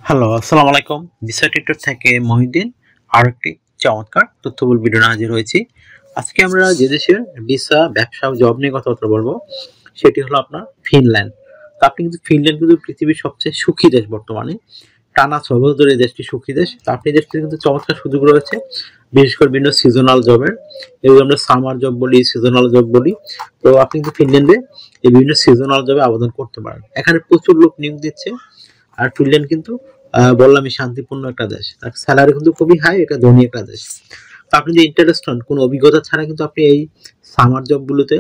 Hello, আসসালামু আলাইকুম। Visa tutor থেকে মহিউদ্দিন আরো একটি চমৎকার তথ্যবহুল ভিডিও নিয়ে হাজির হয়েছি। আজকে আমরা যে দেশের ভিসা, ব্যবসা ও জব নিয়ে কথাবার্তা বলবো সেটি হলো আপনার ফিনল্যান্ড। তো আপনি কিন্তু ফিনল্যান্ড কিন্তু পৃথিবীর সবচেয়ে সুখী দেশ বর্তমানে। টানা ৬ বছর ধরে এই দেশটি সুখী দেশ। তো আপনি এই দেশটিতে কিন্তু চমৎকার সুযোগ রয়েছে, বিশেষ করে বিভিন্ন সিজনাল জবের। এগুলো আমরা সামার জব বলি, সিজনাল জব বলি। তো আপনি কিন্তু ফিনল্যান্ডে এই বিভিন্ন সিজনাল জবে আবেদন করতে পারেন। এখানে প্রচুর লোক নিয়োগ দিচ্ছে। আর ফিনল্যান্ড কিন্তু বললামই শান্তিপূর্ণ একটা দেশ। আর স্যালারি কিন্তু খুবই হাই, এটা ধনী একটা দেশ। তো আপনি যে ইন্টারেস্ট হন, কোনো অভিজ্ঞতা ছাড়া কিন্তু আপনি এই সামার জবগুলোতে,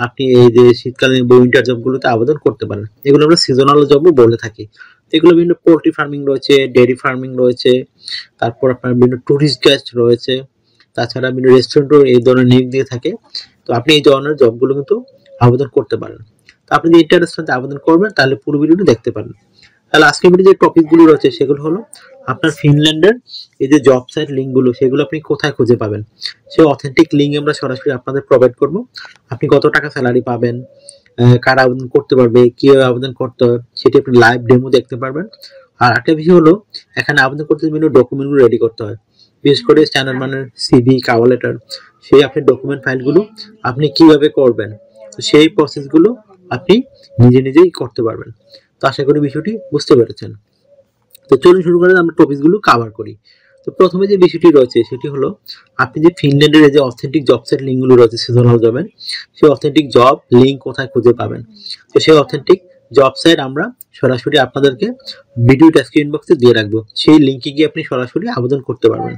আপনি এই যে শীতকালীন বা উইন্টার জবগুলোতে আবেদন করতে পারেন। এগুলো আমরা সিজনাল জবও বলে থাকি। এগুলো বিভিন্ন পোল্ট্রি ফার্মিং রয়েছে, ডেয়ারি ফার্মিং রয়েছে, তারপর আপনার বিভিন্ন টুরিস্ট গেস্ট রয়েছে, তাছাড়া বিভিন্ন রেস্টুরেন্টও এই ধরনের নিয়োগ দিয়ে থাকে। তো আপনি এই ধরনের জবগুলো কিন্তু আবেদন করতে পারেন। তো আপনি যে ইন্টারেস্ট আবেদন করবেন, তাহলে পুরো ভিডিওটি দেখতে পারেন। তাহলে আজকের ভিডিও যে টপিকগুলো রয়েছে সেগুলো হলো আপনার ফিনল্যান্ডের এই যে জব সাইট লিঙ্কগুলো, সেগুলো আপনি কোথায় খুঁজে পাবেন। সেই অথেন্টিক লিঙ্ক আমরা সরাসরি আপনাদের প্রোভাইড করব। আপনি কত টাকা স্যালারি পাবেন, কারা আবেদন করতে পারবে, কিভাবে আবেদন করতে হয়, সেটি আপনি লাইভ ডেমো দেখতে পারবেন। আর একটা বিষয় হলো, এখানে আবেদন করতে বিভিন্ন ডকুমেন্টগুলো রেডি করতে হয়, বিশেষ করে স্ট্যান্ডার্ড মানের সিভি, কভার লেটার। সেই আপনি ডকুমেন্ট ফাইলগুলো আপনি কিভাবে করবেন, তো সেই প্রসেসগুলো আপনি নিজে নিজেই করতে পারবেন। তো আশা করি বিষয়টি বুঝতে পেরেছেন। তো চলুন শুরু করে আমরা টপিকগুলো কভার করি। তো প্রথমে যে বিষয়টি রয়েছে সেটি হলো, আপনি যে ফিনল্যান্ডের যে অথেন্টিক জব সাইট লিঙ্কগুলো রয়েছে সিজনাল জবের, সেই অথেন্টিক জব লিঙ্ক কোথায় খুঁজে পাবেন। তো সেই অথেন্টিক জব সাইট আমরা সরাসরি আপনাদেরকে ভিডিও ডেসক্রিপশন বক্সে দিয়ে রাখবো। সেই লিঙ্কে গিয়ে আপনি সরাসরি আবেদন করতে পারবেন।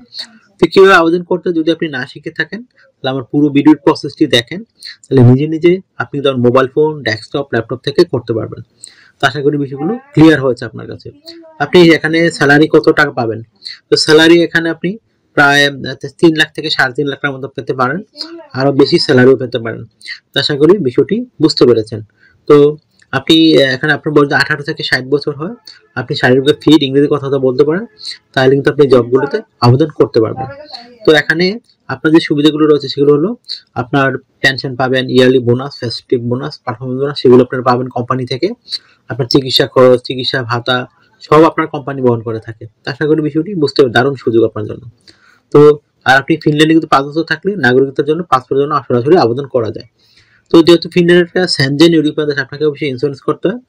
তো কিভাবে আবেদন করতে, যদি আপনি না শিখে থাকেন তাহলে আমার পুরো ভিডিওর প্রসেসটি দেখেন, তাহলে নিজে নিজে আপনি ধর মোবাইল ফোন, ডেস্কটপ, ল্যাপটপ থেকে করতে পারবেন। তো আশা করি বিষয়গুলো ক্লিয়ার হয়েছে আপনার কাছে। আপনি এখানে স্যালারি কত টাকা পাবেন, তো স্যালারি এখানে আপনি প্রায় ৩ লাখ থেকে ৩.৫ লাখের মতো পেতে পারেন, আরো বেশি স্যালারিও পেতে পারেন। তো আশা করি বিষয়টি বুঝতে পেরেছেন। তো আপনি এখানে আপনার বয়স ১৮ থেকে ৬০ বছর হয়, আপনি শারীরিক ফিট, ইংরেজি কথা বলতে পারেন, তাহলে কিন্তু আপনি জবগুলোতে আবেদন করতে পারবেন। তো এখানে আপনার যে সুবিধাগুলো রয়েছে সেগুলো হলো, আপনার পেনশন পাবেন, yearly bonus, festive bonus, performance bonus, সেগুলো আপনারা পাবেন কোম্পানি থেকে। আপনার চিকিৎসা খরচ, চিকিৎসা ভাতা সব আপনার কোম্পানি বহন করে থাকে। আশা করি বিষয়টি বুঝতে হবে, দারুণ সুযোগ আপনার জন্য। তো আর আপনি ফিনল্যান্ডে কিন্তু ৫ বছর থাকলে নাগরিকত্বের জন্য, পাসপোর্টের জন্য সরাসরি আবেদন করা যায়। তো যেহেতু ফিনল্যান্ড একটা সেনজেন ইউরোপিয়ান দেশ, আপনাকে অবশ্যই ইন্স্যুরেন্স করতে হয়,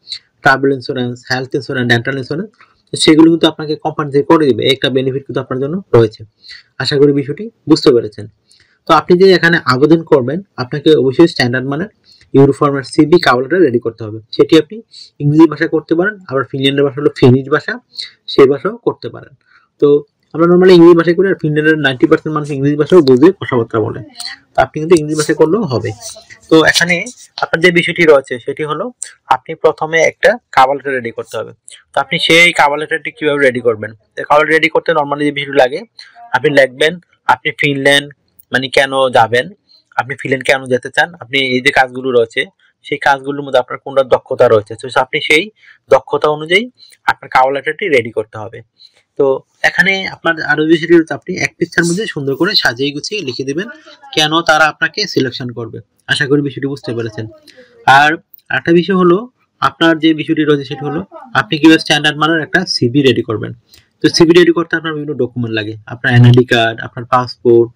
travel insurance, health insurance, dental insurance. সেগুলো কিন্তু আপনাকে কোম্পানি থেকে করে দিবে, একটা বেনিফিট কিন্তু আপনার জন্য রয়েছে। আশা করি বিষয়টি বুঝতে পেরেছেন। তো আপনি যে এখানে আবেদন করবেন, আপনাকে অবশ্যই স্ট্যান্ডার্ড মানের ইউরোফর্মের সিভি, কভার লেটার রেডি করতে হবে। সেটি আপনি ইংরেজি ভাষায় করতে পারেন, আবার ফিনল্যান্ডের ভাষা হলো ফিনিশ ভাষা, সেই ভাষাও করতে পারেন। তো আমরা নর্মালি ইংরেজি ভাষায় করি, আর ফিনল্যান্ডের 90% মানুষ ইংরেজি ভাষাও বুঝে কথাবার্তা বলে। তো আপনি কিন্তু ইংরেজি ভাষায় করলেও হবে। তো এখানে আপনার যে বিষয়টি রয়েছে সেটি হলো, আপনি প্রথমে একটা কভার লেটার রেডি করতে হবে। তো আপনি সেই কভার লেটারটি কিভাবে রেডি করবেন, কভার রেডি করতে নর্মালি যে বিষয়টি লাগে, আপনি লিখবেন আপনি ফিনল্যান্ড মানে কেন যাবেন, আপনি ফিনল্যান্ড কেন যেতে চান, আপনি এই যে কাজগুলো রয়েছে সেই কাজগুলোর মধ্যে আপনার কোনটা দক্ষতা রয়েছে, তো আপনি সেই দক্ষতা অনুযায়ী আপনার কভার লেটারটি রেডি করতে হবে। তো এখানে আপনার আরো বিষয়টি হচ্ছে, আপনি এক পৃষ্ঠার মধ্যে সুন্দর করে সাজিয়ে গুছিয়ে লিখে দিবেন কেন তারা আপনাকে সিলেকশন করবে। আশা করি বিষয়টি বুঝতে পেরেছেন। আর একটা বিষয় হলো, আপনার যে বিষয়টি রয়েছে সেটি হলো, আপনি কিভাবে স্ট্যান্ডার্ড মানের একটা সিভি রেডি করবেন। তো সিভি রেডি করতে আপনার বিভিন্ন ডকুমেন্ট লাগে, আপনার এনআইডি কার্ড, আপনার পাসপোর্ট,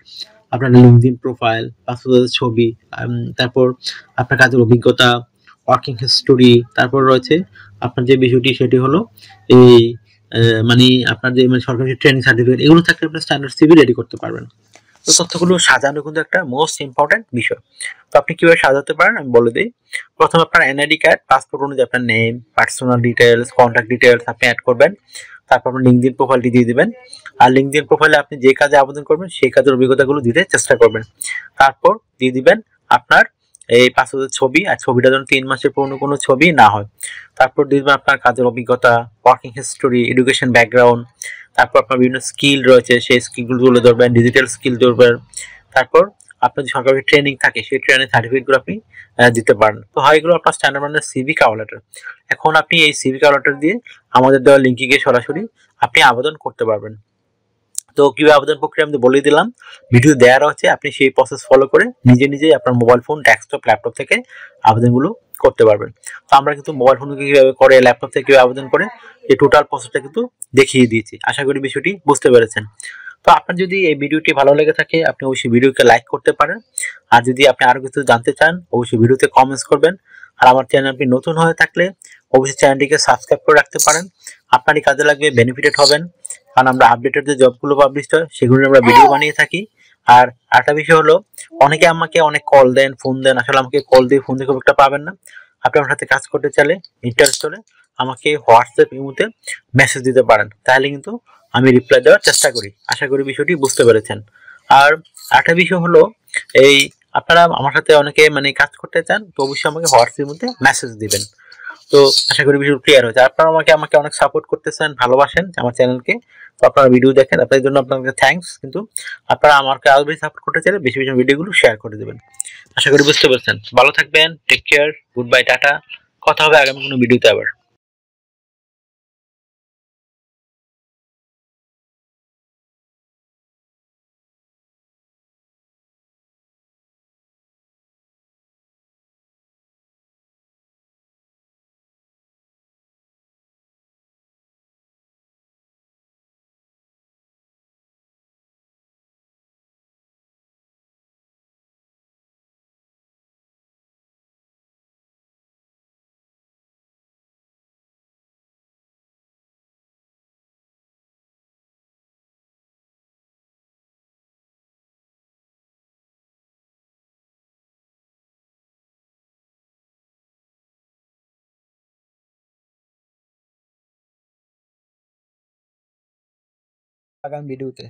আপনার লিঙ্কডইন প্রোফাইল, পাসপোর্টের ছবি, তারপর আপনার কাজের অভিজ্ঞতা, ওয়ার্কিং হিস্টোরি, তারপর রয়েছে আপনার যে বিষয়টি সেটি হলো এই মানে আপনার যে সরকারি ট্রেনিং সার্টিফিকেট, এগুলো থাকলে আপনার স্ট্যান্ডার্ড সিভি রেডি করতে পারবেন। তো তথ্যগুলো সাজানো কিন্তু একটা মোস্ট ইম্পর্টেন্ট বিষয়। তো আপনি কিভাবে সাজাতে পারেন আমি বলে দিই। প্রথমে আপনার এনআইডি কার্ড, পাসপোর্ট অনুযায়ী আপনার name, personal details, contact details আপনি অ্যাড করবেন। তারপর আপনার লিঙ্কডইন প্রোফাইলটি দিয়ে দিবেন। আর লিঙ্কডইন প্রোফাইলে আপনি যে কাজে আবেদন করবেন সেই কাজের অভিজ্ঞতাগুলো দিতে চেষ্টা করবেন। তারপর দিয়ে দিবেন আপনার এই পাসপোর্টের ছবি, আর ছবিটা যেন 3 মাসের পুরনো কোনো ছবি না হয়। তারপর দিয়ে দিবেন আপনার কাজের অভিজ্ঞতা, ওয়ার্কিং হিস্টোরি, এডুকেশন ব্যাকগ্রাউন্ড। তারপর আপনার বিভিন্ন স্কিল রয়েছে সেই স্কিলগুলো তুলে ধরবেন, ডিজিটাল স্কিল ধরবেন। তারপর আপনার যে সরকারি ট্রেনিং থাকে সেই ট্রেনিং সার্টিফিকেটগুলো আপনি দিতে পারেন। তো হয় এগুলো আপনার স্ট্যান্ডার্ড মানের সিভি কভার লেটার। এখন আপনি এই সিভি কভার লেটার দিয়ে আমাদের দেওয়া লিঙ্কে গিয়ে সরাসরি আপনি আবেদন করতে পারবেন। তো কিভাবে আবেদন প্রক্রিয়া আমি বলে দিলাম, ভিডিও দেওয়া আছে, আপনি সেই প্রসেস ফলো করে নিজে নিজেই আপনার মোবাইল ফোন, ডেস্কটপ, ল্যাপটপ থেকে আবেদনগুলো করতে পারবেন। তো আমরা কিন্তু মোবাইল ফোন থেকে কিভাবে করে, ল্যাপটপ থেকে কিভাবে আবেদন করে, এই টোটাল প্রসেসটা কিন্তু দেখিয়ে দিয়েছি। আশা করি বিষয়টি বুঝতে পেরেছেন। তো আপনার যদি এই ভিডিওটি ভালো লেগে থাকে, আপনি অবশ্যই ভিডিওকে লাইক করতে পারেন। আর যদি আপনি আরো কিছু জানতে চান, অবশ্যই ভিডিওতে কমেন্টস করবেন। আর আমার চ্যানেল আপনি নতুন হয়ে থাকলে অবশ্যই চ্যানেলটিকে সাবস্ক্রাইব করে রাখতে পারেন। আপনারই কাজে লাগবে, বেনিফিটেড হবেন। কারণ আমরা আপডেটেড যে জবগুলো পাবলিশ হয় সেগুলো আমরা ভিডিও বানিয়ে থাকি। আর একটা বিষয় হলো, অনেকে আমাকে অনেক কল দেন, ফোন দেন, আসলে আমাকে কল দিয়ে ফোন দিয়ে খুব একটা পাবেন না। আপনি আমার সাথে কাজ করতে চাইলে, ইন্টারেস্ট হলে আমাকে হোয়াটসঅ্যাপ ইমোতে মেসেজ দিতে পারেন, তাহলে কিন্তু আমি রিপ্লাই দেওয়ার চেষ্টা করি। আশা করি বিষয়টি বুঝতে পেরেছেন। আর একটা বিষয় হলো, এই আপনারা আমার সাথে অনেকে মানে কাজ করতে চান, তো অবশ্যই আমাকে হোয়াটসঅ্যাপের মধ্যে মেসেজ দিবেন। তো আশা করি ভিডিও ক্লিয়ার হয়েছে। আপনারা আমাকে আমাকে অনেক সাপোর্ট করতেছেন, ভালোবাসেন আমার চ্যানেলকে। তো আপনারা ভিডিও দেখেন, আপনাদের জন্য আপনাকে থ্যাঙ্কস। কিন্তু আপনারা আমাকে আরো বেশি সাপোর্ট করতে চাইলে বেশি বেশি ভিডিওগুলো শেয়ার করে দেবেন। আশা করি বুঝতে পারছেন। ভালো থাকবেন, take care, goodbye, tata. কথা হবে আগামী কোনো ভিডিওতে আবার। আগামী ভিডিওতে।